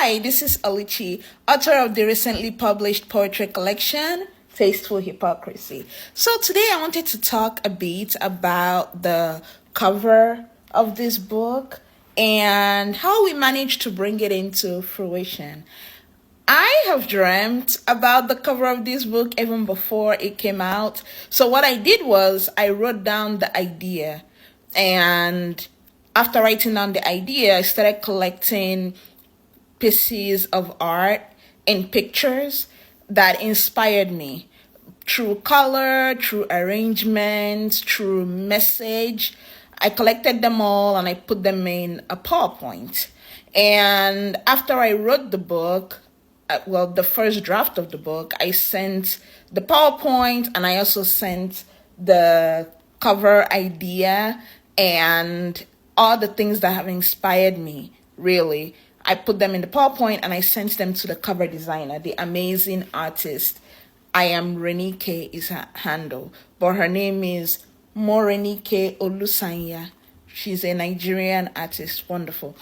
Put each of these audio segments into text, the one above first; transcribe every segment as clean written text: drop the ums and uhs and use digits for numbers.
Hi, this is Alichi, author of the recently published poetry collection, Tasteful Hypocrisy. So today I wanted to talk a bit about the cover of this book and how we managed to bring it into fruition. I have dreamt about the cover of this book even before it came out. So what I did was I wrote down the idea, and after writing down the idea, I started collecting pieces of art and pictures that inspired me through color, through arrangement, through message. I collected them all and I put them in a PowerPoint. And after I wrote the book, the first draft of the book, I sent the PowerPoint and I also sent the cover idea and all the things that have inspired me, really. I put them in the PowerPoint and I sent them to the cover designer, the amazing artist. I am Renike is her handle, but her name is Morenike Olusanya. She's a Nigerian artist, wonderful.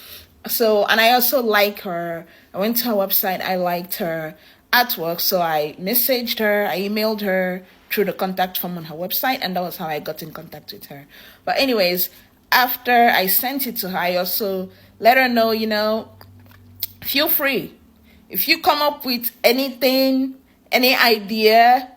So, and I also like her. I went to her website, I liked her artwork, so I messaged her, I emailed her through the contact form on her website, and that was how I got in contact with her. But anyways, after I sent it to her, I also let her know, feel free. If you come up with anything, any idea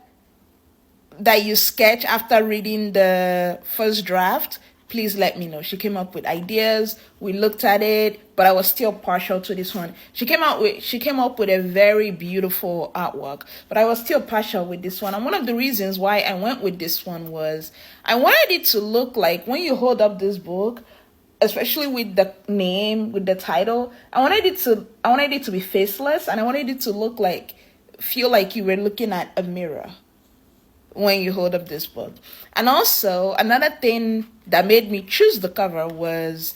that you sketch after reading the first draft, please let me know. She came up with ideas. We looked at it, but I was still partial to this one. She came up with a very beautiful artwork, but I was still partial with this one. And one of the reasons why I went with this one was I wanted it to look like, when you hold up this book, especially with the name, with the title, I wanted it to be faceless, and I wanted it to feel like you were looking at a mirror when you hold up this book. And also, another thing that made me choose the cover was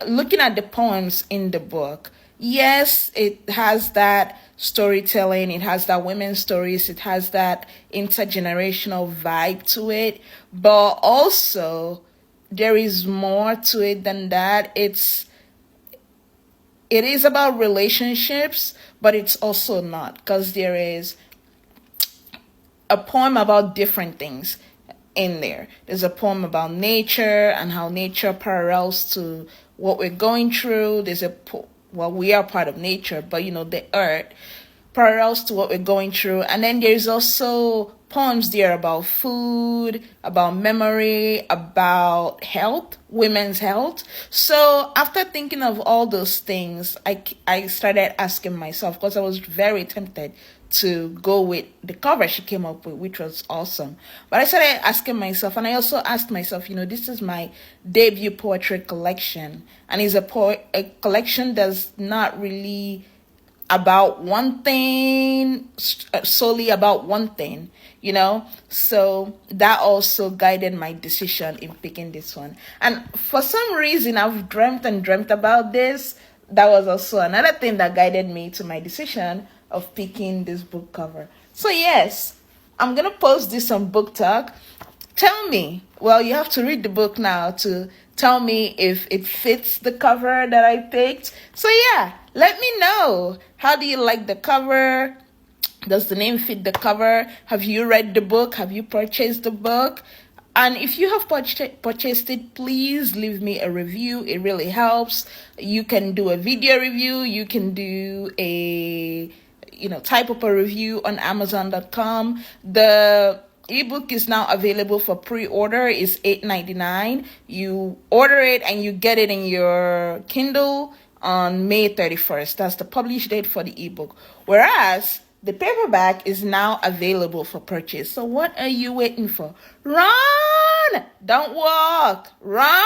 looking at the poems in the book. Yes, it has that storytelling, it has that women's stories, it has that intergenerational vibe to it, but also there is more to it than that. It is about relationships, but it's also not, because there is a poem about different things in there. There's a poem about nature and how nature parallels to what we're going through. We are part of nature, but the earth parallels to what we're going through. And then there's also poems there about food, about memory, about health, women's health. So after thinking of all those things, I started asking myself, because I was very tempted to go with the cover she came up with, which was awesome. But I started asking myself, and I also asked myself, this is my debut poetry collection, and it's a collection that's not really about one thing, solely about one thing, So that also guided my decision in picking this one. And for some reason, I've dreamt about this. That was also another thing that guided me to my decision of picking this book cover. So yes, I'm going to post this on Book Talk. Tell me, you have to read the book now to tell me if it fits the cover that I picked. So yeah, let me know. How do you like the cover? Does the name fit the cover? Have you read the book? Have you purchased the book? And if you have purchased it, please leave me a review. It really helps. You can do a video review. You can do type up a review on Amazon.com. The ebook is now available for pre-order. It's $8.99. You order it and you get it in your Kindle on May 31st. That's the publish date for the ebook. Whereas the paperback is now available for purchase. So what are you waiting for? Run! Don't walk. Run!